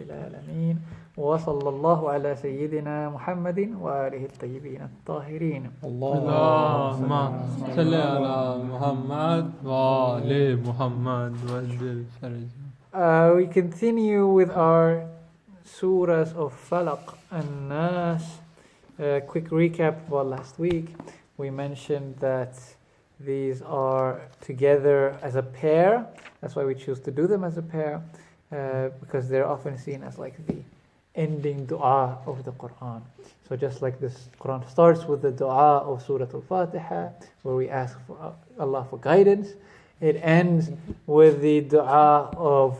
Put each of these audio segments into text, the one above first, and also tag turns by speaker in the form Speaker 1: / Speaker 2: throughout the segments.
Speaker 1: العالمين وصلى الله على سيدنا محمد وآله الطيبين الطاهرين
Speaker 2: اللهم صل على محمد وآل محمد وجل فرجهم.
Speaker 1: We continue with our surahs of Falaq and Nas. Quick recap about last week. We mentioned that these are together as a pair. That's why we choose to do them as a pair, because they're often seen as like the ending dua of the Quran. So just like this Quran starts with the dua of Surah Al-Fatiha, where we ask for Allah for guidance, it ends with the dua of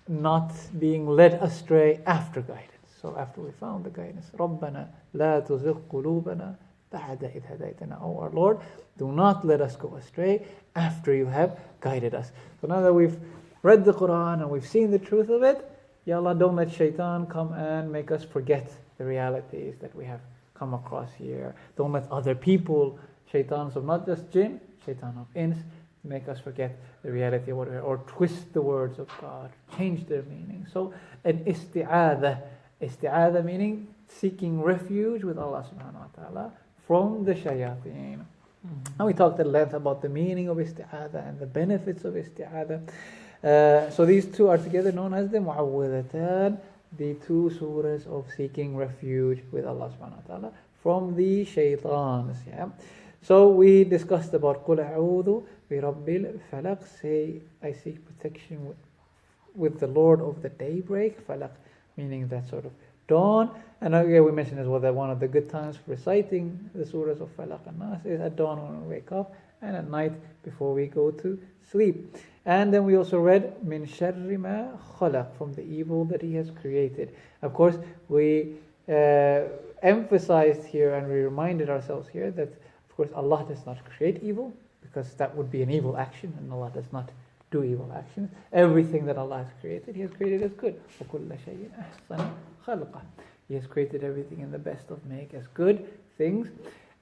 Speaker 1: not being led astray after guidance. So after we found the guidance, رَبَّنَا لَا تُزِغْ قُلُوبَنَا بَعْدَ إِذْ هَدَيْتَنَا. Oh our Lord, do not let us go astray after you have guided us. So now that we've read the Quran and we've seen the truth of it, Ya Allah, don't let shaitan come and make us forget the realities that we have come across here. Don't let other people, shaitans of not just jinn, shaitan of ins, make us forget the reality of what we are, or twist the words of God, change their meaning. So an isti'adha meaning seeking refuge with Allah subhanahu wa ta'ala from the shayateen. And we talked at length about the meaning of isti'adha and the benefits of isti'adha. So these two are together known as the mu'awwidhatan, the two surahs of seeking refuge with Allah subhanahu wa ta'ala from the shaitans. Yeah. So we discussed about قُلْ أَعُوذُ بِرَبِّ الْفَلَقِ, say I seek protection with the Lord of the daybreak, falaq meaning that sort of dawn. And again we mentioned as well that one of the good times for reciting the surahs of Falaq and Nas is at dawn when we wake up, and at night before we go to sleep. And then we also read مِن شَرِّ مَا خَلَقَ, from the evil that He has created. Of course, we emphasized here and we reminded ourselves here that of course Allah does not create evil, because that would be an evil action, and Allah does not do evil actions. Everything that Allah has created, He has created as good. وَكُلَّ شَيْءٍ أَحْسَنَ خَلْقَهُ. He has created everything in the best of make as good things.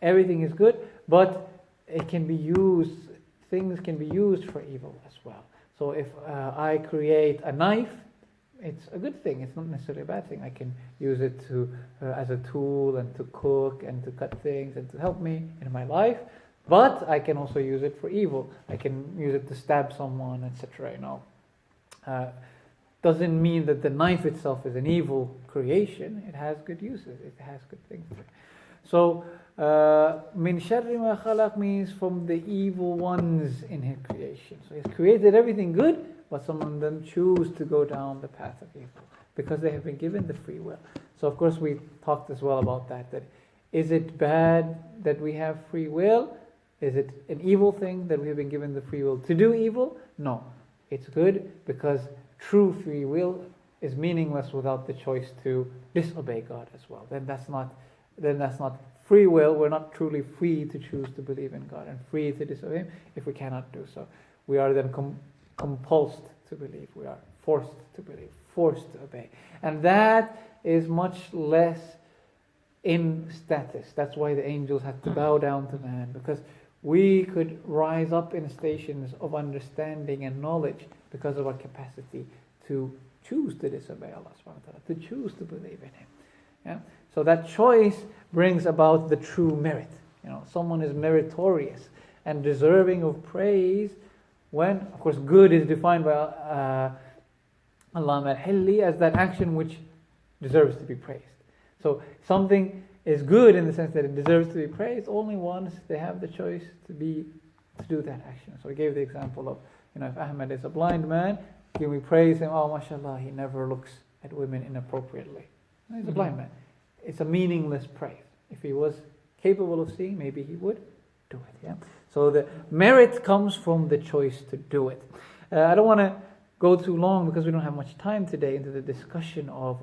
Speaker 1: Everything is good, but it can be used, things can be used for evil as well. So if I create a knife, it's a good thing. It's not necessarily a bad thing. I can use it to as a tool and to cook and to cut things and to help me in my life. But I can also use it for evil. I can use it to stab someone, etc. Doesn't mean that the knife itself is an evil creation. It has good uses. It has good things. So, min sharri ma khalaq means from the evil ones in His creation. So He's created everything good, but some of them choose to go down the path of evil because they have been given the free will. So of course we talked as well about that is it bad that we have free will? Is it an evil thing that we have been given the free will to do evil? No. It's good because true free will is meaningless without the choice to disobey God as well. Then that's not free will. We're not truly free to choose to believe in God and free to disobey Him if we cannot do so. We are then compulsed to believe. We are forced to believe, forced to obey. And that is much less in status. That's why the angels had to bow down to man, because we could rise up in stations of understanding and knowledge because of our capacity to choose to disobey Allah subhanahu wa ta'ala, to choose to believe in Him. Yeah? So that choice brings about the true merit. Someone is meritorious and deserving of praise when, of course, good is defined by Allah al-Hilli as that action which deserves to be praised. So something is good in the sense that it deserves to be praised only once they have the choice to do that action. So we gave the example of, if Ahmed is a blind man, can we praise him? Oh, mashallah, he never looks at women inappropriately. He's a blind man. It's a meaningless praise. If he was capable of seeing, maybe he would do it. Yeah. So the merit comes from the choice to do it. I don't want to go too long because we don't have much time today into the discussion of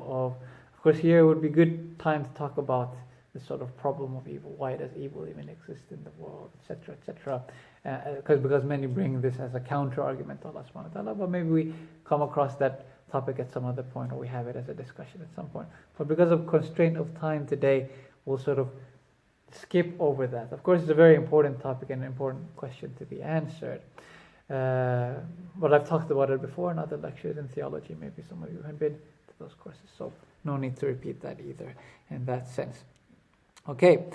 Speaker 1: course, here would be good time to talk about the sort of problem of evil. Why does evil even exist in the world, etc., etc. Because many bring this as a counter argument to Allah subhanahu wa ta'ala, but maybe we come across that topic at some other point, or we have it as a discussion at some point. But because of constraint of time today, we'll sort of skip over that. Of course, it's a very important topic and an important question to be answered. But I've talked about it before in other lectures in theology. Maybe some of you have been to those courses. So no need to repeat that either in that sense. Okay,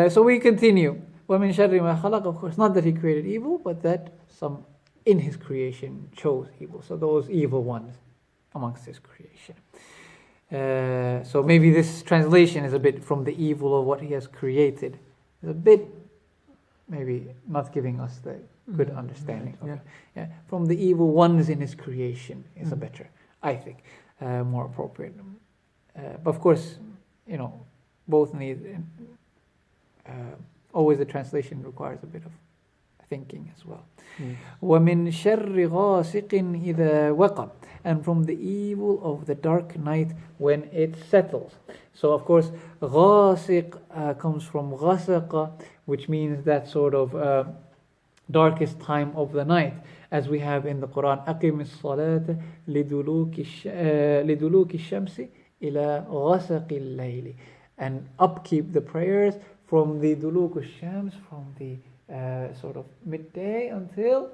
Speaker 1: so we continue. وَمِن شَرِّ مَا خَلَقَ, of course, not that he created evil, but that some in his creation chose evil. So those evil ones amongst his creation. So maybe this translation is a bit from the evil of what he has created. It's a bit maybe not giving us the good understanding of it. Yeah, from the evil ones in his creation is a better, I think, more appropriate. But of course, both need. Always the translation requires a bit of thinking as well. وَمِن شَرِّ غَاسِقٍ إِذَا وَقَبَ, and from the evil of the dark night when it settles. So of course, غَاسِق comes from غَسَقَ, which means that sort of darkest time of the night, as we have in the Quran, أَقِمِ الصَّلَاةَ لِدُلُوكِ الشَّمْسِ إِلَى غَسَقِ اللَّيْلِ, and upkeep the prayers from the duluk al-shams, from the sort of midday until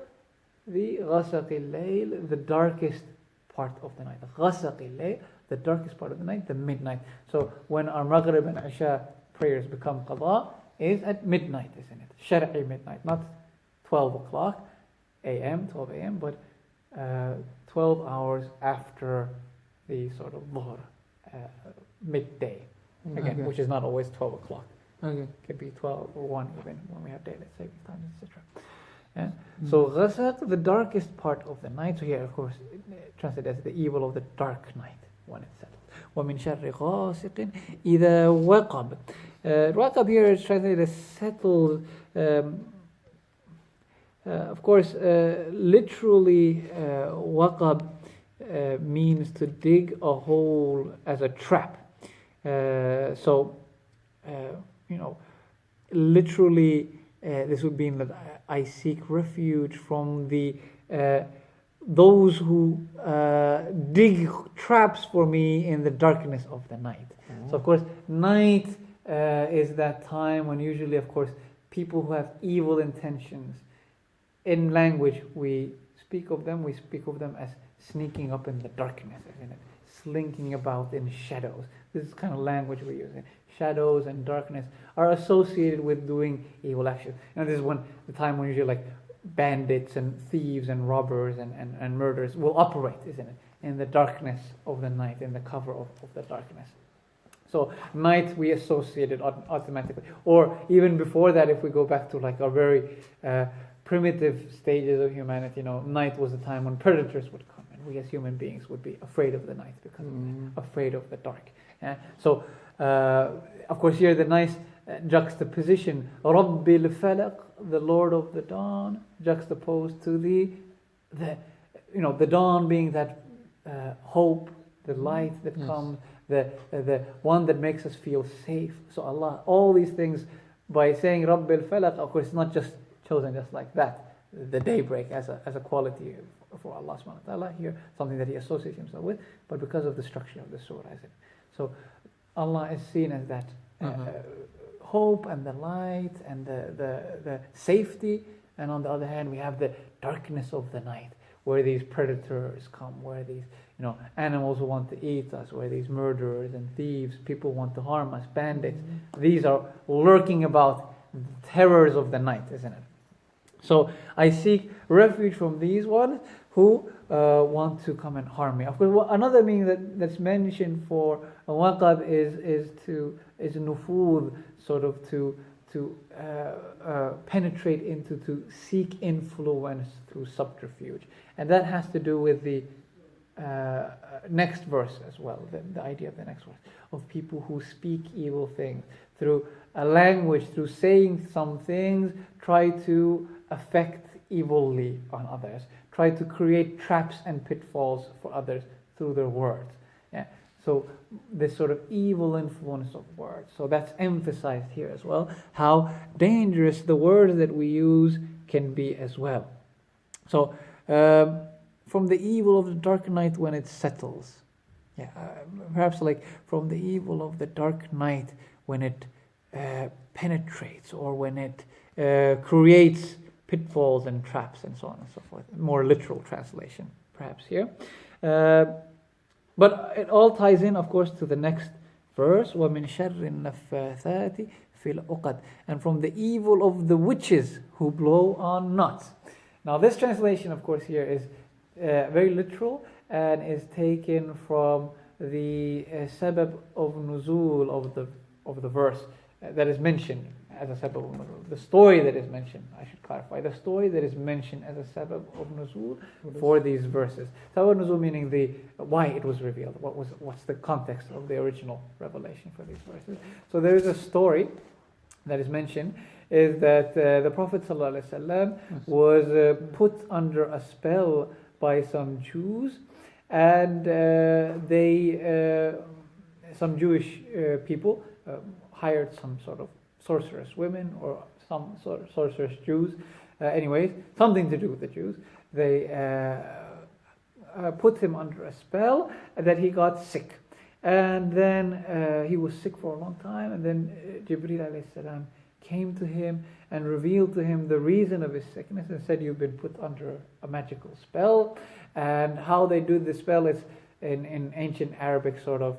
Speaker 1: the ghasaq al-layl, the darkest part of the night. Ghasaq al-layl, the darkest part of the night, the midnight. So when our Maghrib and Isha prayers become qada, is at midnight, isn't it? Shar'i midnight, not 12 o'clock a.m., 12 a.m., but 12 hours after the sort of dhuhr, midday. Again, which is not always 12 o'clock. It could be 12 or 1 even when we have daylight saving time, etc. Yeah? So ghasaq, the darkest part of the night. So here, of course, translated as the evil of the dark night when it's settled. وَمِن شَرِّ غَاسِقٍ إِذَا وَقَبَ. Waqab here is translated as settled. Of course, literally, waqab means to dig a hole as a trap. Literally, this would mean that I seek refuge from the those who dig traps for me in the darkness of the night. So, of course, night is that time when usually, of course, people who have evil intentions, in language we speak of them as sneaking up in the darkness, isn't it? Slinking about in shadows. This is kind of language we're using. Shadows and darkness are associated with doing evil actions. This is the time when usually like bandits and thieves and robbers and murderers will operate, isn't it? In the darkness of the night, in the cover of the darkness. So night we associate it automatically. Or even before that, if we go back to like our very primitive stages of humanity, night was the time when predators would come. We as human beings would be afraid of the night because afraid of the dark. So, of course, here the nice juxtaposition, Rabbil Falaq, the Lord of the dawn, juxtaposed to the dawn being that hope, the light that comes, the one that makes us feel safe. So Allah, all these things, by saying Rabbil Falaq, of course, it's not just chosen just like that, the daybreak as a quality for Allah subhanahu wa ta'ala here, something that He associates Himself with, but because of the structure of the surah, is it? So Allah is seen as that hope and the light and the safety, and on the other hand we have the darkness of the night, where these predators come, where these animals who want to eat us, where these murderers and thieves, people want to harm us, bandits, these are lurking about, the terrors of the night, isn't it? So I seek refuge from these ones who want to come and harm me. Of course, another meaning that's mentioned for waqab is nufud, sort of to penetrate into, to seek influence through subterfuge, and that has to do with the next verse as well. The idea of the next verse of people who speak evil things through a language, through saying some things, try to affect evilly on others, try to create traps and pitfalls for others through their words. So this sort of evil influence of words. So that's emphasized here as well, how dangerous the words that we use can be as well. So from the evil of the dark night when it settles, perhaps like from the evil of the dark night when it penetrates, or when it creates pitfalls and traps and so on and so forth. More literal translation, perhaps here. But it all ties in, of course, to the next verse, وَمِن شَرِّ النَّفَّاثَاتِ فِي الْعُقَدِ, and from the evil of the witches who blow on knots. Now this translation, of course, here is very literal and is taken from the sabab of nuzul of the verse that is mentioned as a sabab of nuzul. The story that is mentioned, I should clarify, the story that is mentioned as a sabab of nuzul for these verses. Sabab nuzul meaning the why it was revealed, what's the context of the original revelation for these verses. So there is a story that is mentioned, is that the Prophet ﷺ was put under a spell by some Jews, and some Jewish people hired some sort of sorceress women or some sort of sorceress Jews. Anyways, something to do with the Jews. They put him under a spell that he got sick. And then he was sick for a long time, and then Jibreel alayhi salam came to him and revealed to him the reason of his sickness and said, you've been put under a magical spell. And how they do the spell is in ancient Arabic sort of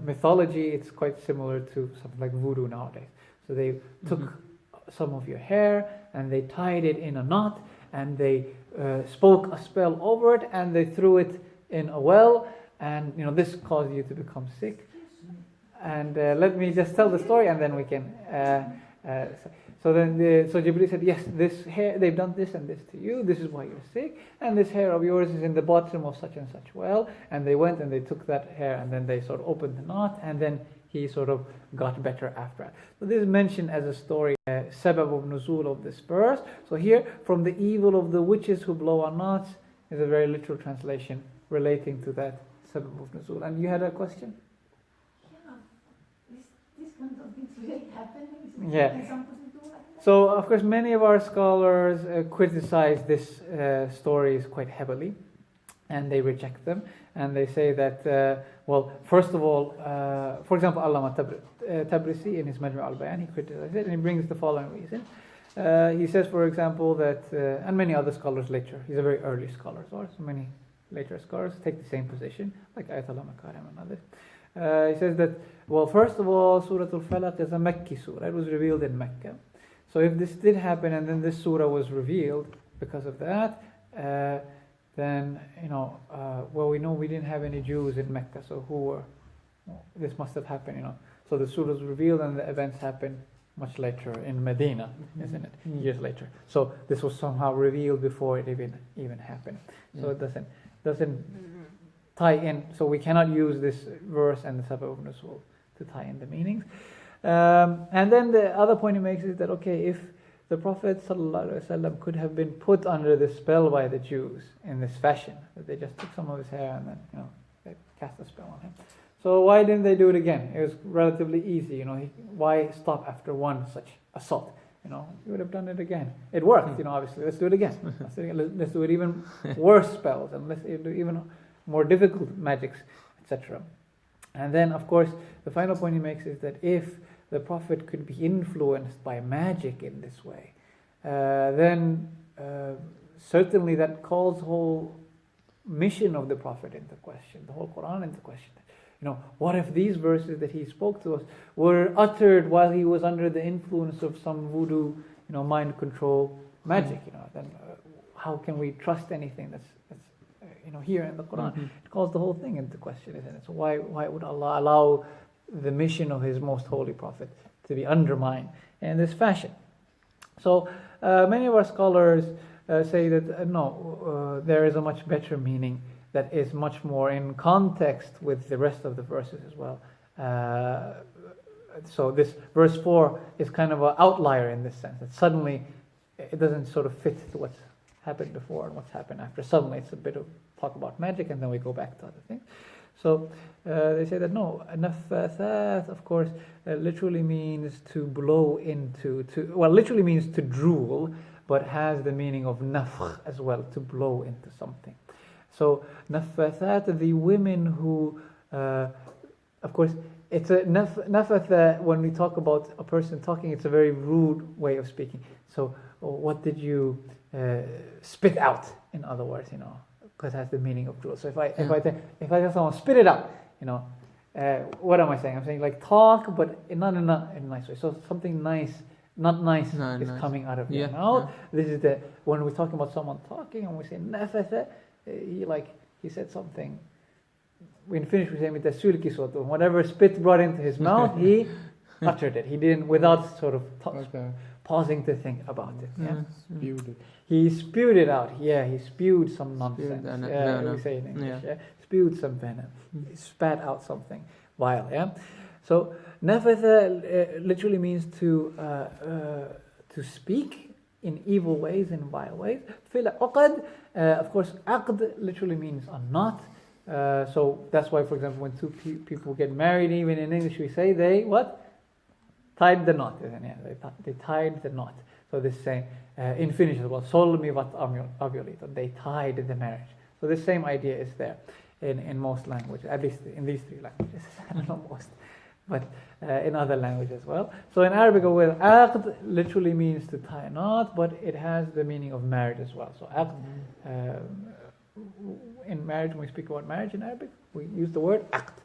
Speaker 1: mythology. It's quite similar to something like voodoo nowadays. So they took some of your hair and they tied it in a knot, and they spoke a spell over it, and they threw it in a well, and this caused you to become sick. And let me just tell the story, and then we can. So Jibreel said, yes, this hair, they've done this and this to you. This is why you're sick, and this hair of yours is in the bottom of such and such well. And they went and they took that hair, and then they sort of opened the knot, and then he sort of got better after that. So this is mentioned as a story, sabab of nuzul of this verse. So here, from the evil of the witches who blow on knots, is a very literal translation relating to that sabab of nuzul. And you had a question?
Speaker 3: This kind of things really happen?
Speaker 1: Yeah. So, of course, many of our scholars criticize this stories quite heavily, and they reject them, and they say that, well, first of all, for example, Allama Tabrisi in his Majmu' al-Bayan, he criticizes it, and he brings the following reason. He says, for example, that, and many other scholars later, he's a very early scholar, so many later scholars take the same position, like Ayatollah Makarim and others. He says that, well, first of all, Surah Falaq is a Mekki surah. It was revealed in Mecca. So if this did happen and then this surah was revealed because of that, then, well, we know we didn't have any Jews in Mecca, so this must have happened, So the surah was revealed and the events happened much later in Medina, isn't it? Years later. So this was somehow revealed before it even happened. So it doesn't tie in. So we cannot use this verse and the sabab of nuzul to tie in the meanings. And then the other point he makes is that, okay, if the Prophet ﷺ could have been put under this spell by the Jews in this fashion, that they just took some of his hair and then, they cast a spell on him. So why didn't they do it again? It was relatively easy, why stop after one such assault? You would have done it again. It worked, obviously. Let's do it again. Let's do it even worse spells, and let's do even more difficult magics, etc. And then, of course, the final point he makes is that if the Prophet could be influenced by magic in this way, then certainly that calls the whole mission of the Prophet into question, the whole Quran into question. What if these verses that he spoke to us were uttered while he was under the influence of some voodoo, mind control magic? Then how can we trust anything that's here in the Quran? It calls the whole thing into question, isn't it? So why would Allah allow the mission of His most holy Prophet to be undermined in this fashion? So many of our scholars say that no, there is a much better meaning that is much more in context with the rest of the verses as well. So this verse 4 is kind of an outlier in this sense, that suddenly it doesn't sort of fit to what's happened before and what's happened after. Suddenly it's a bit of talk about magic, and then we go back to other things. So they say that no, nafathat, of course, literally means to blow into, literally means to drool, but has the meaning of nafkh as well, to blow into something. So nafathat, the women who, of course, it's a nafatha. When we talk about a person talking, it's a very rude way of speaking. So what did you spit out? In other words, because it has the meaning of jewel. So if I tell someone, spit it out, what am I saying? I'm saying like talk, but not in a nice way. So something nice, not nice, is coming out of your mouth. This is when we're talking about someone talking and we say nafatha, he said something. When finished, we say mitasul kiswatu. Whatever spit brought into his mouth, he uttered it. He didn't, without sort of pausing to think about it.
Speaker 4: Spewed it.
Speaker 1: He spewed it out. He spewed some nonsense. We say in English. Spewed some venom. He spat out something vile. So nafatha literally means to speak in evil ways, in vile ways. Fil uqad, of course, aqd literally means a knot. So that's why, for example, when two people get married, even in English we say they tied the knot, isn't it? They tied the knot. So this saying in Finnish as well, solmi vat avioliiton. They tied the marriage. So the same idea is there in most languages, at least in these three languages. I don't know most, but in other languages as well. So in Arabic, aqd literally means to tie a knot, but it has the meaning of marriage as well. So aqd. In marriage, when we speak about marriage in Arabic, we use the word aqd,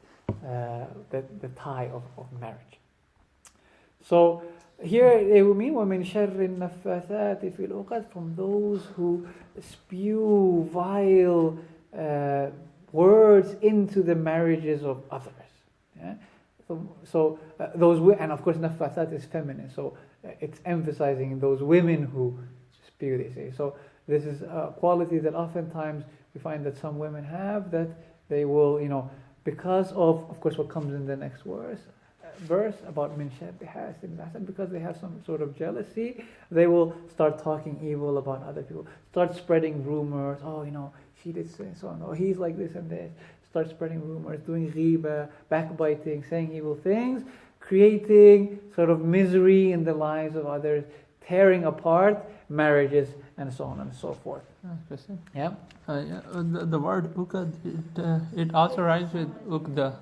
Speaker 1: the tie of marriage. So here it will mean وَمِنْ شَرِّ النَّفَّاثَاتِ فِي الْعُقَدِ, from those who spew vile words into the marriages of others. So those, and of course naffathat is feminine, so it's emphasizing those women who spew this. So this is a quality that oftentimes we find that some women have, that they will, because of course, what comes in the next verse about min sharri hasidin, because they have some sort of jealousy, they will start talking evil about other people, start spreading rumors. She did so and so. He's like this and this. Start spreading rumors, doing ghiba, backbiting, saying evil things, creating sort of misery in the lives of others, tearing apart marriages, and so on and so forth.
Speaker 2: Interesting.
Speaker 1: Yeah.
Speaker 2: The word ukad, it also rhymes with ukda.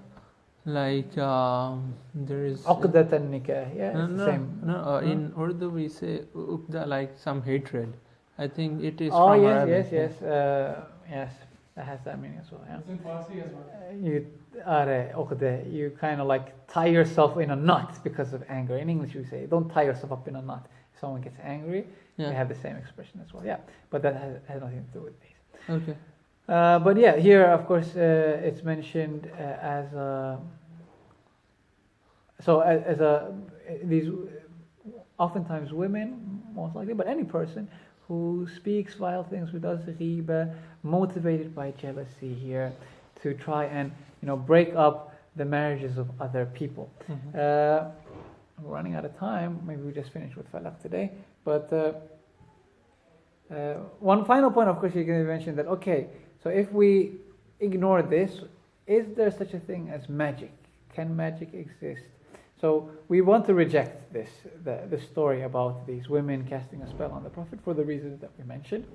Speaker 2: Like there is
Speaker 1: uqdat al-nikah. Yeah, it's the same.
Speaker 2: In Urdu we say ukda, like some hatred. I think it is
Speaker 1: from
Speaker 2: Arabic.
Speaker 1: Yes. That has that meaning as well. Yeah.
Speaker 4: It's in Farsi as well.
Speaker 1: You kind of like tie yourself in a knot because of anger. In English we say, don't tie yourself up in a knot. If someone gets angry, they have the same expression as well. Yeah, but that has nothing to do with these.
Speaker 2: Okay.
Speaker 1: But yeah, here of course it's mentioned as these oftentimes women, most likely, but any person who speaks vile things, who does ghiba, motivated by jealousy here, to try and break up the marriages of other people. We're running out of time. Maybe we just finished with Falaq today. But one final point, of course, you can mention that, okay, so if we ignore this, is there such a thing as magic? Can magic exist? So we want to reject this, the story about these women casting a spell on the Prophet for the reasons that we mentioned,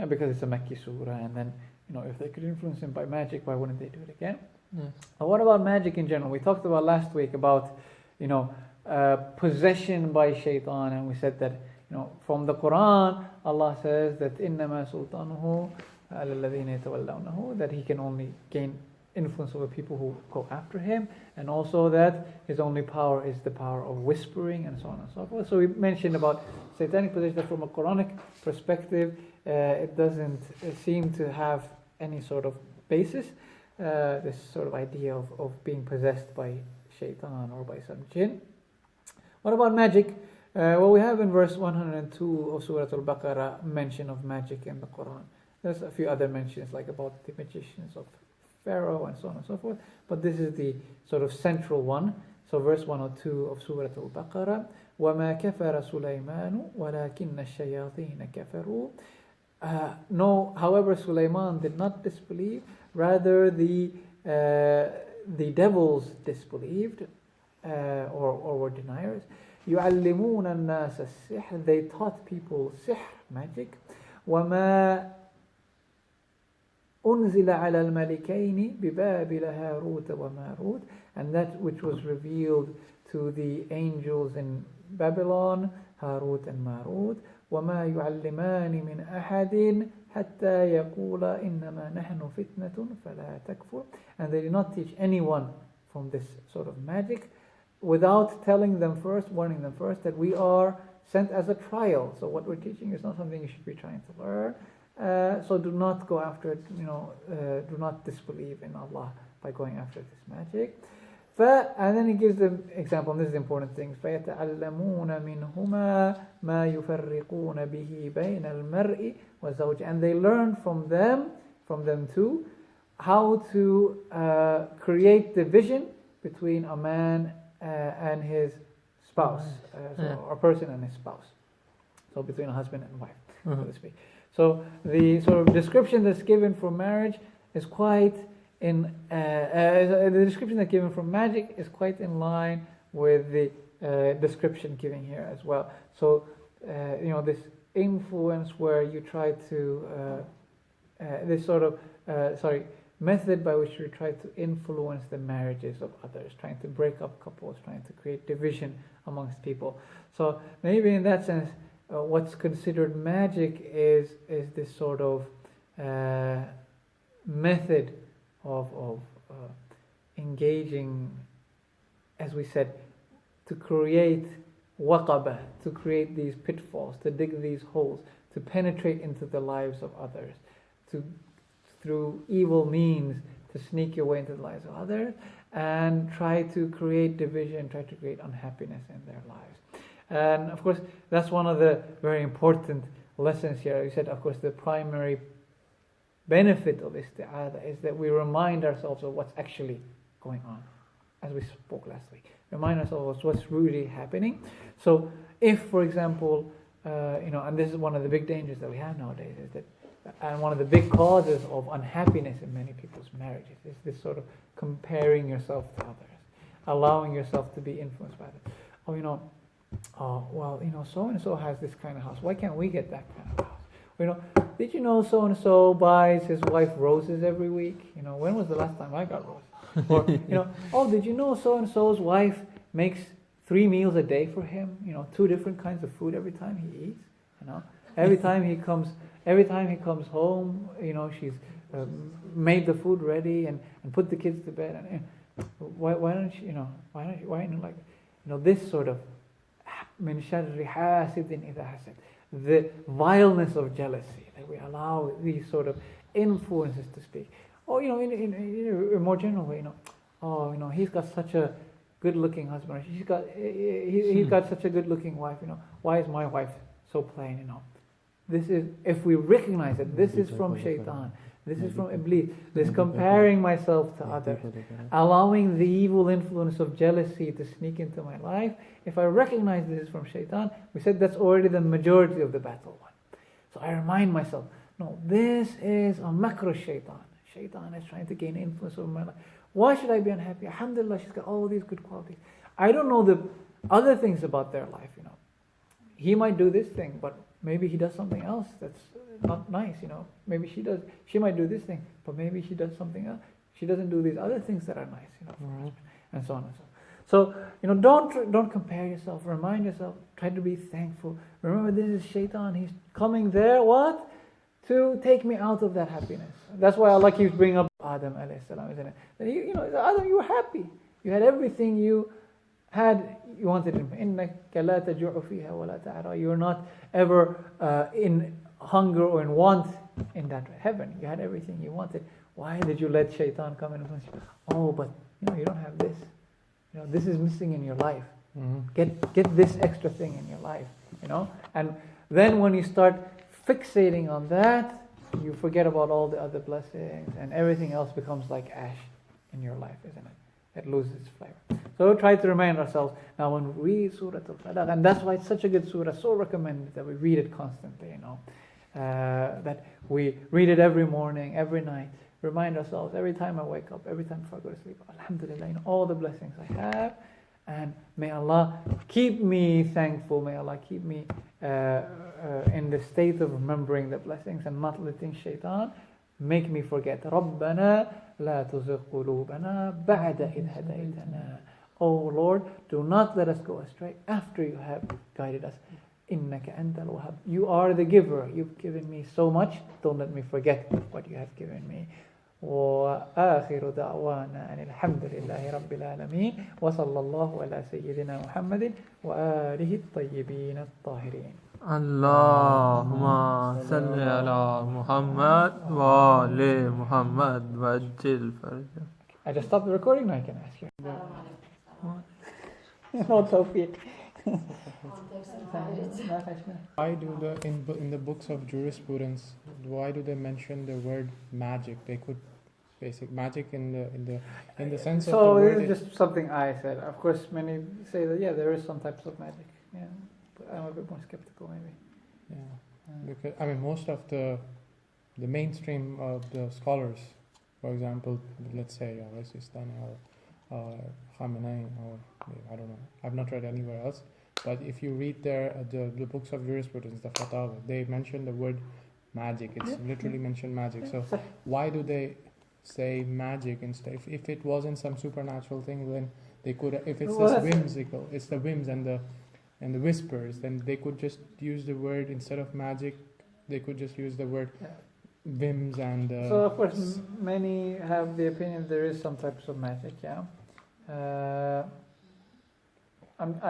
Speaker 1: because it's a Makki surah, and then if they could influence him by magic, why wouldn't they do it again? But what about magic in general? We talked about last week about possession by shaitan, and we said that from the Quran, Allah says that إِنَّمَا سُلْطَانُهُ عَلَى الَّذِينَ يَتَوَلَّوْنَهُ, that he can only gain influence over people who go after him, and also that his only power is the power of whispering, and so on and so forth. So we mentioned about satanic possession, that from a Quranic perspective, it doesn't seem to have any sort of basis, this sort of idea of being possessed by shaitan or by some jinn. What about magic? Well, we have in verse 102 of Surah Al-Baqarah mention of magic in the Quran. There's a few other mentions, like about the magicians of Pharaoh and so on and so forth, but this is the sort of central one. So verse 102 of Surah Al-Baqarah, وَمَا كَفَرَ سُلَيْمَانُ وَلَكِنَّ الشَّيَاطِينَ كَفَرُوا. No, however, Sulaiman did not disbelieve, rather the devils disbelieved, or were deniers. يُعَلِّمُونَ النَّاسَ السِّحْرَ, they taught people sihr, magic. وَمَا أُنزِلَ عَلَى الْمَلِكَيْنِ بِبَابِلَ هَارُوتَ وَمَارُوتَ, and that which was revealed to the angels in Babylon, Harut and Marut. وَمَا يُعَلِّمَانِ مِنْ أَحَدٍ حتى يقول إنما نحن فتنة فلا تكفر. And they did not teach anyone from this sort of magic without telling them first, warning them first, that we are sent as a trial. So what we're teaching is not something you should be trying to learn. So do not go after it, do not disbelieve in Allah by going after this magic. And then he gives the example, and this is the important thing. فَيَتَعَلَّمُونَ مِنْهُمَا مَا يُفَرِّقُونَ بِهِ بَيْنَ الْمَرْءِ وَزَوْجِ. And they learn from them too, how to create division between a man and his spouse, or a person and his spouse. So between a husband and wife, so to speak. So the sort of description that's given for marriage is quite the description that's given for magic is quite in line with the description given here as well. So this influence where you try to this sort of method by which you try to influence the marriages of others, trying to break up couples, trying to create division amongst people. So maybe in that sense, what's considered magic is this sort of method of engaging, as we said, to create waqaba, to create these pitfalls, to dig these holes, to penetrate into the lives of others, to through evil means to sneak your way into the lives of others and try to create division, try to create unhappiness in their lives. And of course, that's one of the very important lessons here. You said, of course, the primary benefit of isti'adah is that we remind ourselves of what's actually going on, as we spoke last week. Remind ourselves of what's really happening. So if, for example, and this is one of the big dangers that we have nowadays, is that, and one of the big causes of unhappiness in many people's marriages is this sort of comparing yourself to others, allowing yourself to be influenced by them. So and so has this kind of house. Why can't we get that kind of house? Did you know so and so buys his wife roses every week? When was the last time I got roses? Or did you know so and so's wife makes 3 meals a day for him? 2 different kinds of food every time he eats. Every time he comes home, she's made the food ready and put the kids to bed. And why don't you like this sort of min sharri hasidin idha hasad, the vileness of jealousy, that we allow these sort of influences to speak. Or in a more general way, he's got such a good-looking husband. He's got such a good-looking wife. Why is my wife so plain? This is, if we recognize it, this is from shaitan. This is from Iblis. This comparing myself to others, allowing the evil influence of jealousy to sneak into my life. If I recognize this is from shaitan, we said that's already the majority of the battle won. So I remind myself, no, this is a makr shaitan. Shaitan is trying to gain influence over my life. Why should I be unhappy? Alhamdulillah, she's got all these good qualities. I don't know the other things about their life. He might do this thing, but maybe he does something else that's not nice. Maybe she might do this thing, but maybe she does something else. She doesn't do these other things that are nice, for her husband, and so on and so on. So, don't compare yourself. Remind yourself. Try to be thankful. Remember, this is shaitan. He's coming there, what? To take me out of that happiness. That's why Allah keeps bringing up Adam alayhi salam, isn't it? That Adam, you were happy. You had everything you wanted in إِنَّكَ لَا تَجُعُ فِيهَا وَلَا تَعْرَى. You were not ever in hunger or in want in that heaven. You had everything you wanted. Why did you let shaitan come in and influence you? Oh, but you don't have this. This is missing in your life. Get this extra thing in your life. And then when you start fixating on that, you forget about all the other blessings, and everything else becomes like ash in your life, isn't it? It loses its flavor. So try to remind ourselves, now when we read Surah Falaq, and that's why it's such a good surah, so recommended that we read it constantly, that we read it every morning, every night. Remind ourselves, every time I wake up, every time before I go to sleep, alhamdulillah, all the blessings I have, and may Allah keep me thankful, may Allah keep me in the state of remembering the blessings and not letting shaitan make me forget. رَبَّنَا لَا تُزِغْ قُلُوبَنَا بَعْدَ إِذْ هَدَيْتَنَا. Oh Lord, do not let us go astray after you have guided us. إِنَّكَ أَنْتَ الْوَهَّابُ. You are the giver. You've given me so much. Don't let me forget what you have given me. وآخر دعوانا أن الحمد لله رب العالمين وصلى الله على سيدنا محمد وآله الطيبين الطاهرين.
Speaker 2: Allahumma salli ala Muhammad wa ali Muhammad wajil farja.
Speaker 1: I just stopped the recording now. I can ask you. No tawfiq.
Speaker 4: Why do in the books of jurisprudence, why do they mention the word magic? They could basic magic in the sense of the
Speaker 1: So
Speaker 4: word.
Speaker 1: this is just something I said. Of course, many say that there is some types of magic. Yeah, but I'm a bit more skeptical maybe.
Speaker 4: Yeah, because I mean most of the mainstream of the scholars, for example, let's say Sistani or Khamenei or I don't know. I've not read anywhere else. But if you read the books of jurisprudence, the Fatawa, they mention the word magic. It's literally mentioned magic. So why do they say magic instead? If it wasn't some supernatural thing, then they could. If it's this whimsical, it's the whims and the whispers, then they could just use the word instead of magic. They could just use the word whims and.
Speaker 1: So of course, many have the opinion there is some types of magic. Yeah.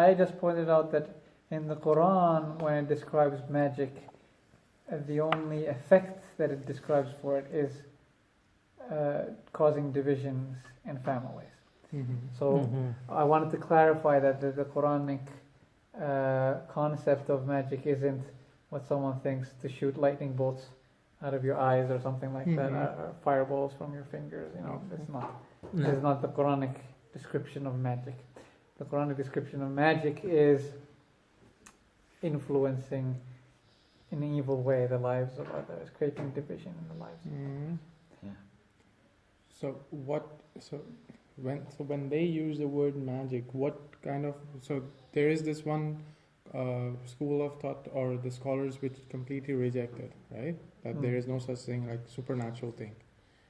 Speaker 1: I just pointed out that in the Quran, when it describes magic, the only effect that it describes for it is causing divisions in families.
Speaker 4: Mm-hmm.
Speaker 1: So I wanted to clarify that the Quranic concept of magic isn't what someone thinks to shoot lightning bolts out of your eyes or something like that, or fireballs from your fingers. It's not.
Speaker 2: No.
Speaker 1: It's not the Quranic description of magic. The Quranic description of magic is influencing in an evil way the lives of others, creating division in the lives of others. Yeah.
Speaker 4: So when they use the word magic, what kind of there is this one school of thought or the scholars which completely reject it, right? That there is no such thing like supernatural thing.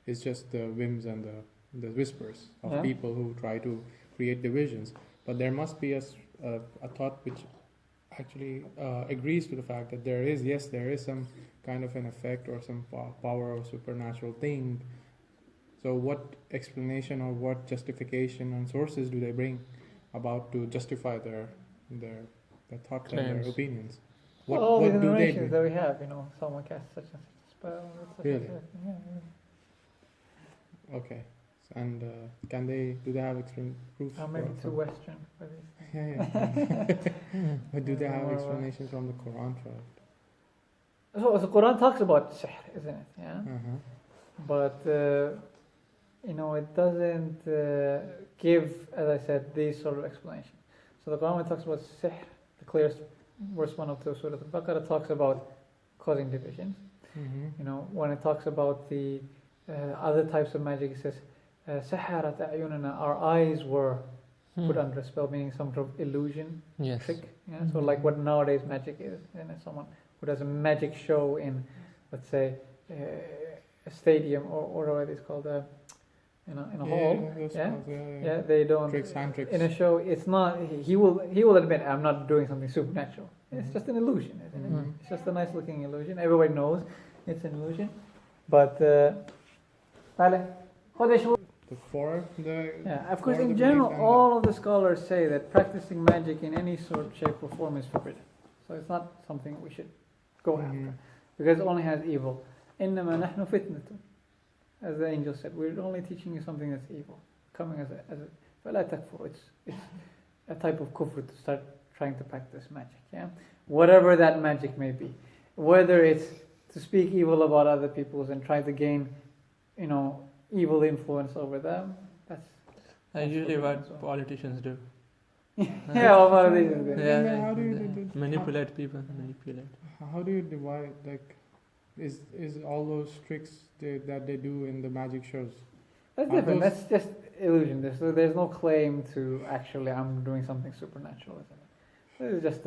Speaker 4: It's just the whims and the whispers of people who try to create divisions. But there must be a thought which actually agrees to the fact that there is some kind of an effect or some power or supernatural thing. So what explanation or what justification and sources do they bring about to justify their thoughts
Speaker 2: claims
Speaker 4: and their opinions?
Speaker 1: All
Speaker 4: what
Speaker 1: the
Speaker 4: do they
Speaker 1: narrations
Speaker 4: bring?
Speaker 1: that we have, someone casts such and such a spell.
Speaker 4: Really?
Speaker 1: Yeah.
Speaker 4: Okay. And do they have proof?
Speaker 1: Maybe too Western for these things.
Speaker 4: Yeah. But do they have explanations from the Quran for it?
Speaker 1: So the Quran talks about sihr, isn't it? Yeah.
Speaker 4: Uh-huh.
Speaker 1: But it doesn't give, as I said, these sort of explanations. So the Quran, when it talks about sihr, the clearest verse 1 of Surah Al-Baqarah talks about causing divisions.
Speaker 4: Mm-hmm.
Speaker 1: When it talks about the other types of magic, it says, "Saharat a'yunana," our eyes were put under a spell, meaning some sort of illusion, trick. Yeah? So like what nowadays magic is, and it's someone who does a magic show in, let's say, a stadium or what it's called, in a hall. Yeah, they don't.
Speaker 4: Hand tricks.
Speaker 1: In a show, it's not. He will admit, I'm not doing something supernatural. It's just an illusion, isn't it? It's just a nice looking illusion. Everybody knows it's an illusion, but. Of course, in general, all of the scholars say that practicing magic in any sort, shape, or form is forbidden. So it's not something we should go after, because it only has evil. إِنَّمَا نَحْنُ فِتْنَةٌ. As the angel said, we're only teaching you something that's evil, coming as a فَلَا تَكْفُرُ. It's a type of kufr to start trying to practice magic. Yeah, whatever that magic may be, whether it's to speak evil about other peoples and try to gain, evil influence over them. That's
Speaker 2: usually what politicians do.
Speaker 4: How do you
Speaker 2: manipulate people?
Speaker 4: How do you divide? Is all those tricks that they do in the magic shows?
Speaker 1: That's different. That's just illusion. There's no claim to actually I'm doing something supernatural, isn't it? This is just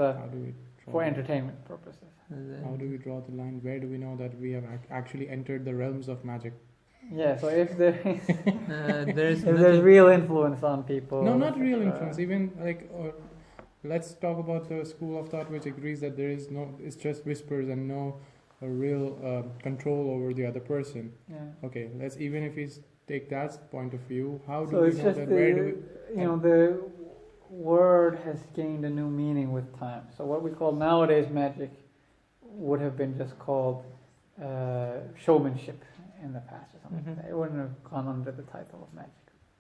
Speaker 1: for entertainment purposes.
Speaker 4: How do we draw the line? Where do we know that we have actually entered the realms of magic?
Speaker 1: Yeah, so if there is,
Speaker 2: there's
Speaker 1: if there's real influence on people.
Speaker 4: No, not real influence. Even let's talk about the school of thought which agrees that there is no, it's just whispers and no real control over the other person.
Speaker 1: Yeah.
Speaker 4: Okay, let's, even if we take that point of view, how do
Speaker 1: So
Speaker 4: we
Speaker 1: it's
Speaker 4: know
Speaker 1: just
Speaker 4: that? Where do we?
Speaker 1: the word has gained a new meaning with time. So what we call nowadays magic would have been just called showmanship in the past or something like that. It wouldn't have gone under the title of magic,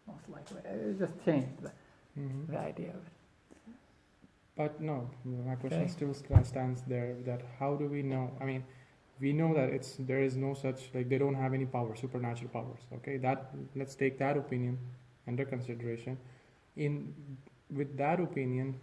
Speaker 1: most likely. It just changed the idea of it.
Speaker 4: But no, my question
Speaker 1: Okay.
Speaker 4: still stands there, that how do we know? I mean, we know that there is no such, like, they don't have any power, supernatural powers. Okay, that, let's take that opinion under consideration. With that opinion,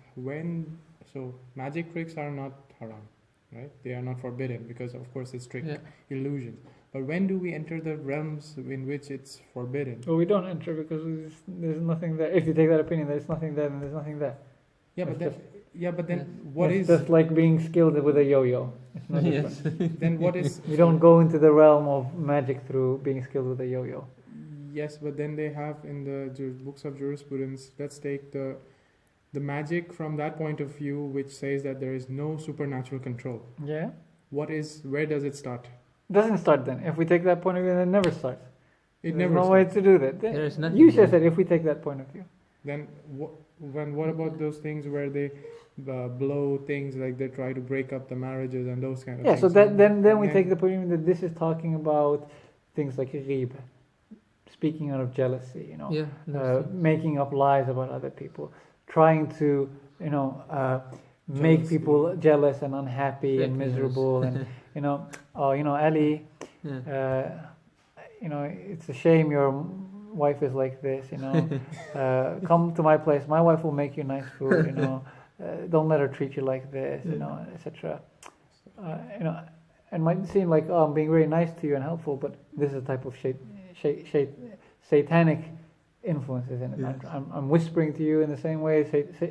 Speaker 4: so magic tricks are not haram, right? They are not forbidden because of course it's trick, illusion. But when do we enter the realms in which it's forbidden?
Speaker 1: Well, we don't enter because there's nothing there. If you take that opinion, there's nothing there, then there's nothing there.
Speaker 4: Yeah, but then what
Speaker 1: it's
Speaker 4: is?
Speaker 1: just like being skilled with a yo-yo. It's not
Speaker 2: Yes.
Speaker 1: different.
Speaker 4: Then what is?
Speaker 1: You don't go into the realm of magic through being skilled with a yo-yo.
Speaker 4: Yes, but then they have in the books of jurisprudence, let's take the magic from that point of view, which says that there is no supernatural control.
Speaker 1: Yeah.
Speaker 4: Where does it start?
Speaker 1: Doesn't start then. If we take that point of view, then it never starts.
Speaker 4: It
Speaker 1: There's
Speaker 4: never
Speaker 1: no
Speaker 4: starts.
Speaker 1: way to do that.
Speaker 2: There is nothing
Speaker 1: You
Speaker 2: there.
Speaker 1: just said if we take that point of view.
Speaker 4: Then what about those things where they blow things, like they try to break up the marriages and those kind of
Speaker 1: Yeah,
Speaker 4: things?
Speaker 1: so then we take the point of view that this is talking about things like riba, speaking out of jealousy,
Speaker 2: Yeah.
Speaker 1: making up lies about other people, trying to, make
Speaker 4: Jealousy.
Speaker 1: people jealous and unhappy
Speaker 2: Fake
Speaker 1: and
Speaker 2: news.
Speaker 1: miserable, and Ali,
Speaker 2: Yeah.
Speaker 1: it's a shame your wife is like this, come to my place, my wife will make you nice food, don't let her treat you like this, etc. And might seem like, I'm being very nice to you and helpful, but this is a type of satanic influences in it.
Speaker 2: Yes.
Speaker 1: I'm whispering to you in the same way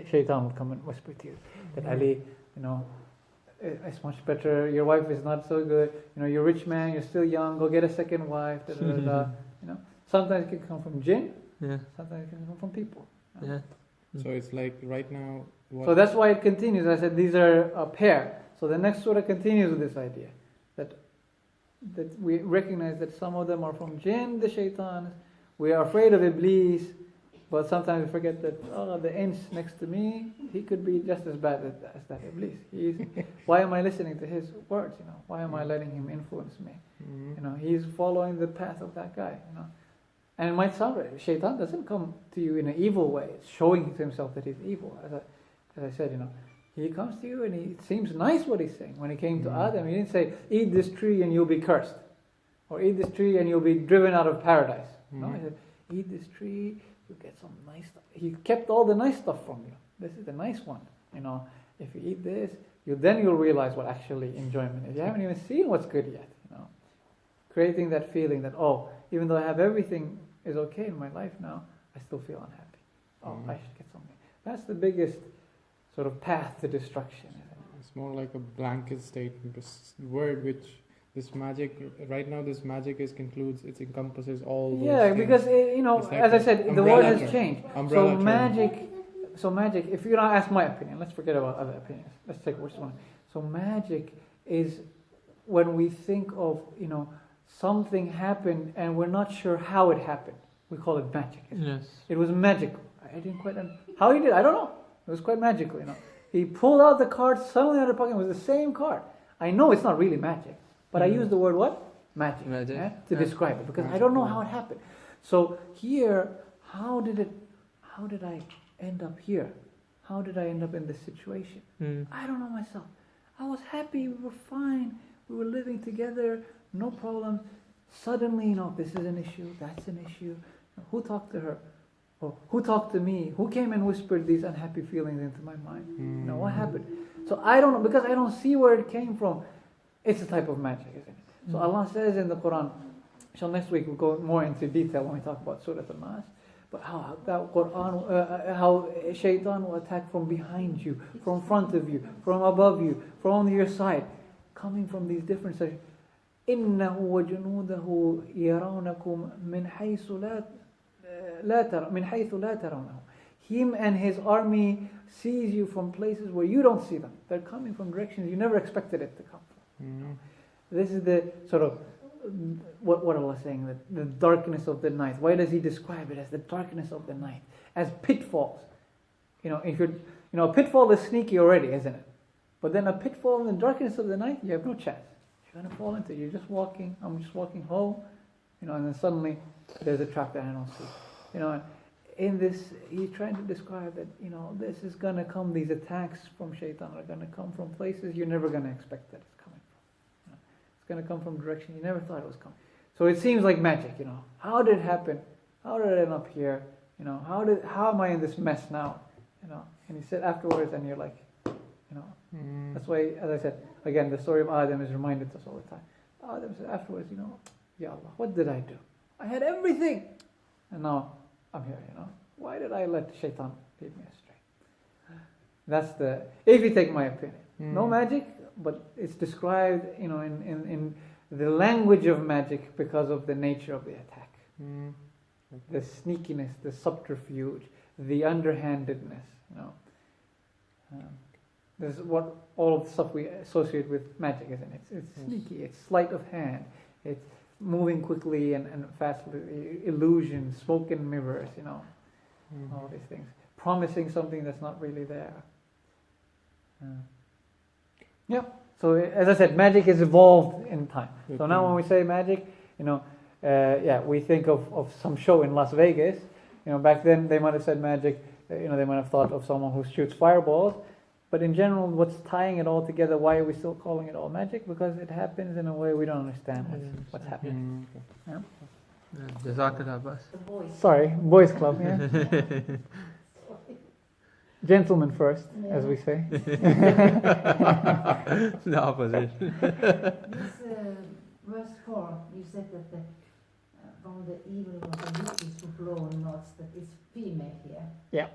Speaker 1: Shaitan will come and whisper to you that Ali, it's much better. Your wife is not so good. You're a rich man. You're still young. Go get a second wife. Da, da, da, da. Sometimes it can come from jinn.
Speaker 2: Yeah.
Speaker 1: Sometimes it can come from people.
Speaker 2: Yeah.
Speaker 4: So it's like right now.
Speaker 1: So that's why it continues. I said these are a pair. So the next surah continues with this idea that we recognize that some of them are from jinn, the shaitans. We are afraid of Iblis, but sometimes we forget that the ins next to me, he could be just as bad as that Iblis. Why am I listening to his words? Why am I letting him influence me? He's following the path of that guy. And it might sound right. Shaitan doesn't come to you in an evil way. It's showing to himself that he's evil. As I said, he comes to you and it seems nice what he's saying. When he came to Adam, he didn't say, eat this tree and you'll be cursed. Or eat this tree and you'll be driven out of paradise. No, he said, eat this tree, you get some nice stuff. He kept all the nice stuff from you. This is the nice one. If you eat this, you'll realize what actually enjoyment is. You haven't even seen what's good yet. Creating that feeling that, even though I have everything is okay in my life now, I still feel unhappy. I should get something. That's the biggest sort of path to destruction.
Speaker 4: It's more like a blanket statement, a word which this magic, right now this magic concludes, it encompasses all those things.
Speaker 1: Because,
Speaker 4: It's like
Speaker 1: as I said, the word has changed.
Speaker 4: Umbrella
Speaker 1: So magic, if you don't ask my opinion, let's forget about other opinions. Let's take which one. So magic is when we think of, something happened and we're not sure how it happened. We call it magic.
Speaker 2: Yes.
Speaker 1: It was magical. I didn't quite understand. How he did, I don't know. It was quite magical, He pulled out the card, suddenly out of the pocket, it was the same card. I know it's not really magic, but I use the word what? Magic. To describe it, because I don't know how it happened. So here, how did I end up here? How did I end up in this situation? I don't know myself. I was happy, we were fine, we were living together, no problems. Suddenly, this is an issue, that's an issue. Who talked to her? Or who talked to me? Who came and whispered these unhappy feelings into my mind? What happened? So I don't know, because I don't see where it came from. It's a type of magic, isn't it? So Allah says in the Quran, so next week we'll go more into detail when we talk about Surah Al-Nas, but how that Quran, how Shaitan will attack from behind you, from front of you, from above you, from your side, coming from these different sections. إِنَّهُ وَجُنُودَهُ يَرَوْنَكُمْ مِنْ حَيْثُ لَا تَرَوْنَهُ. Him and his army sees you from places where you don't see them. They're coming from directions you never expected it to come from. This is the sort of what Allah is saying, the darkness of the night. Why does He describe it as the darkness of the night? As pitfalls. If a pitfall is sneaky already, isn't it? But then a pitfall in the darkness of the night, you have no chance. You're going to fall into it. You're just walking. I'm just walking home, and then suddenly there's a trap that I don't see. In this, He's trying to describe that, this is going to come. These attacks from shaitan are going to come from places you're never going to expect that it's coming from. It's going to come from direction you never thought it was coming. So it seems like magic. How did it happen? How did I end up here? How am I in this mess now? And He said afterwards, and you're like, That's why, as I said, again, the story of Adam is reminded us all the time. Adam said afterwards, Ya Allah, what did I do? I had everything, and now I'm here. Why did I let shaitan lead me astray? That's if you take my opinion, no magic, but it's described, in the language of magic because of the nature of the attack, the sneakiness, the subterfuge, the underhandedness. This is what all of the stuff we associate with magic, isn't it? It's sneaky, it's sleight of hand, it's moving quickly and fastly, illusions, smoke and mirrors, all these things. Promising something that's not really there. So as I said, magic has evolved in time. So now when we say magic, we think of some show in Las Vegas. Back then they might have said magic, they might have thought of someone who shoots fireballs. But in general, what's tying it all together, why are we still calling it all magic? Because it happens in a way we don't understand what's happening.
Speaker 2: Jazakallah, Abbas.
Speaker 1: Sorry, boys club, yeah. Gentlemen first, as we say.
Speaker 2: The opposite.
Speaker 3: This verse 4, you said that from the evil of the witches who blow knots, that it's female here.
Speaker 1: Yeah.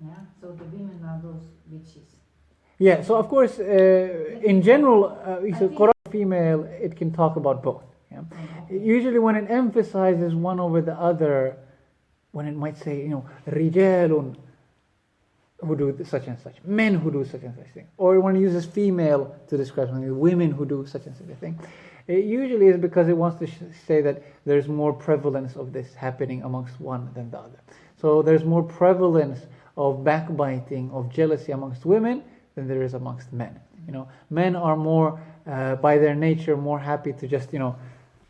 Speaker 3: Yeah. So the women are those witches.
Speaker 1: Yeah. So of course, in general, so Quran female, it can talk about both. Yeah. Usually, when it emphasizes one over the other, when it might say, rijalun who do such and such, men who do such and such thing, or when it uses female to describe something, women who do such and such a thing, it usually is because it wants to say that there's more prevalence of this happening amongst one than the other. So there's more prevalence of backbiting, of jealousy amongst women than there is amongst men. Men are more, by their nature, more happy to just,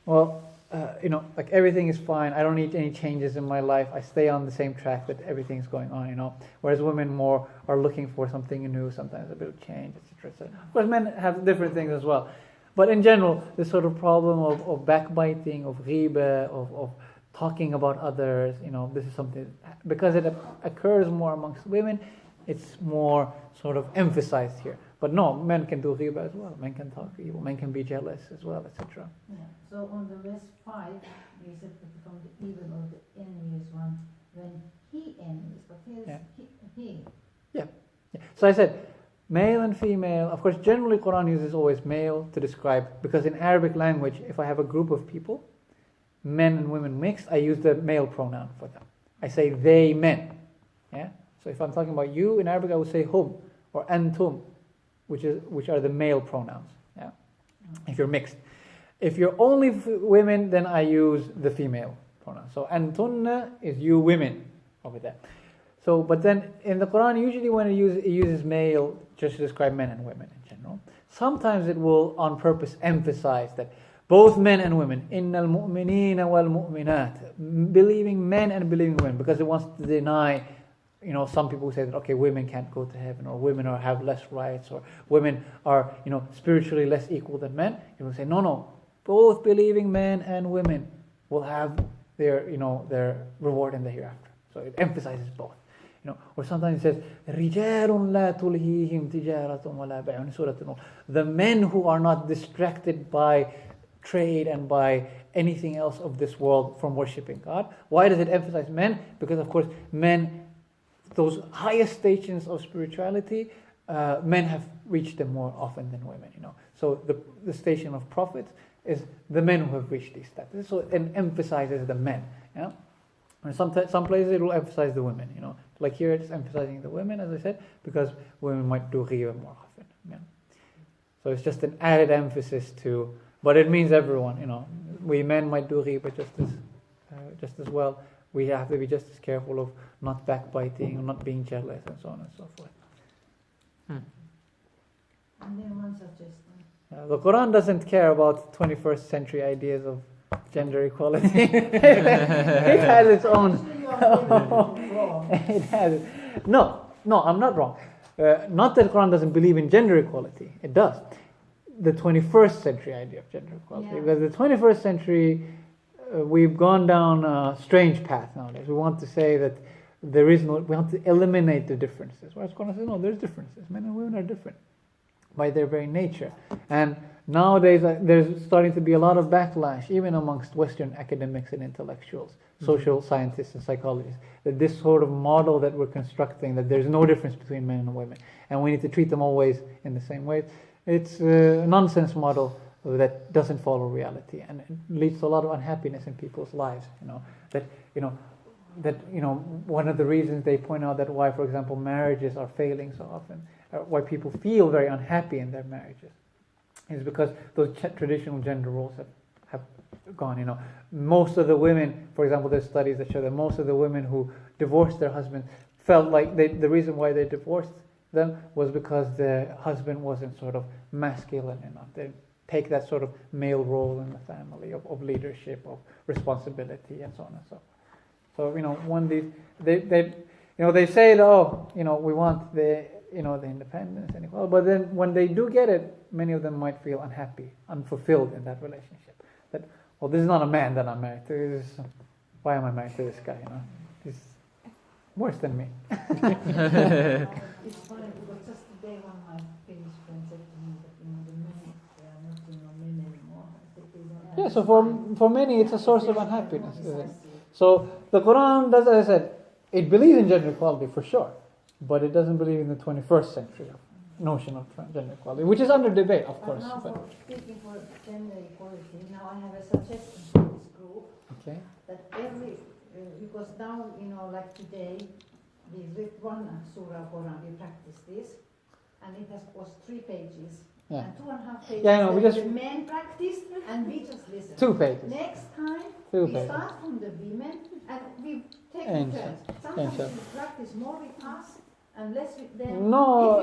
Speaker 1: like everything is fine. I don't need any changes in my life. I stay on the same track that everything's going on. Whereas women more are looking for something new, sometimes a bit of change, etc. etc. Of course, men have different things as well. But in general, this sort of problem of backbiting, of ghiba, of talking about others, this is something, because it occurs more amongst women, it's more sort of emphasized here. But no, men can do ghiba as well. Men can talk evil. Men can be jealous as well, etc.
Speaker 3: Yeah. So on the verse 5, you said that from the evil of the envious one, when he envies, but here's he.
Speaker 1: Yeah. So I said, male and female. Of course, generally Quran uses always male to describe, because in Arabic language, if I have a group of people, men and women mixed, I use the male pronoun for them. I say they men. Yeah. So if I'm talking about you in Arabic, I would say hum or antum, which are the male pronouns. Yeah. If you're mixed. If you're only women, then I use the female pronoun. So antunna is you women over there. So, but then in the Quran, usually when it uses male just to describe men and women in general. Sometimes it will on purpose emphasize that both men and women, innal mu'minina wal mu'minat, believing men and believing women, because it wants to deny, some people say that, okay, women can't go to heaven, or women have less rights, or women are, spiritually less equal than men. It will say, no, both believing men and women will have their reward in the hereafter. So it emphasizes both. Or sometimes it says, رِجَالٌ لَا تُلْهِيهِمْ تِجَارَةٌ وَلَا بَيْعٌ in Surah An-Nur. The men who are not distracted by trade and by anything else of this world from worshipping God. Why does it emphasize men? Because of course men, those highest stations of spirituality, men have reached them more often than women. So the station of prophets is the men who have reached these status. So it emphasizes the men. Yeah. And some places it will emphasize the women. Like here it's emphasizing the women, as I said, because women might do ghiba more often. Yeah. So it's just an added emphasis to, but it means everyone, we men might do ghiba just as well. We have to be just as careful of not backbiting, or not being jealous, and so on and so forth.
Speaker 3: And then one suggestion.
Speaker 1: The Quran doesn't care about 21st century ideas of gender equality. It has its own. It has. No, I'm not wrong. Not that the Quran doesn't believe in gender equality. It does. The 21st century idea of gender equality.
Speaker 3: Yeah.
Speaker 1: Because the 21st century, we've gone down a strange path nowadays. We want to say that we want to eliminate the differences. Whereas Quran says, no, there's differences. Men and women are different by their very nature. And nowadays, there's starting to be a lot of backlash, even amongst Western academics and intellectuals, social scientists and psychologists, that this sort of model that we're constructing, that there's no difference between men and women, and we need to treat them always in the same way. It's a nonsense model that doesn't follow reality, and it leads to a lot of unhappiness in people's lives. One of the reasons they point out that why, for example, marriages are failing so often, why people feel very unhappy in their marriages, is because those traditional gender roles have gone. Most of the women, for example, there's studies that show that most of the women who divorced their husbands felt like the reason why they divorced them was because the husband wasn't sort of masculine enough. They take that sort of male role in the family of leadership, of responsibility, and so on and so forth. So when they say that, we want the independence and equality, but then when they do get it, many of them might feel unhappy, unfulfilled in that relationship. That, well, this is not a man that I'm married to. Why am I married to this guy? He's worse than me.
Speaker 3: It's funny because just today one of my Finnish friends said to me that the men, they are not men anymore.
Speaker 1: Yeah, so for many it's a source of unhappiness, isn't it? So the Quran does, as I said, it believes in gender equality for sure, but it doesn't believe in the 21st century notion of gender equality, which is under debate, of course.
Speaker 3: Now speaking for gender equality, now I have a suggestion for this group.
Speaker 1: Okay.
Speaker 3: That because now, like today, we read one Surah Quran, we practice this, and it was 3 pages.
Speaker 1: Yeah.
Speaker 3: And 2.5 pages
Speaker 1: Yeah,
Speaker 3: the men practiced, and we just listened.
Speaker 1: 2 pages.
Speaker 3: Next time,
Speaker 1: 2
Speaker 3: we
Speaker 1: pages.
Speaker 3: start from the women, and we take
Speaker 1: And
Speaker 3: turns. Sometimes we practice more with us, and less with them.
Speaker 1: No.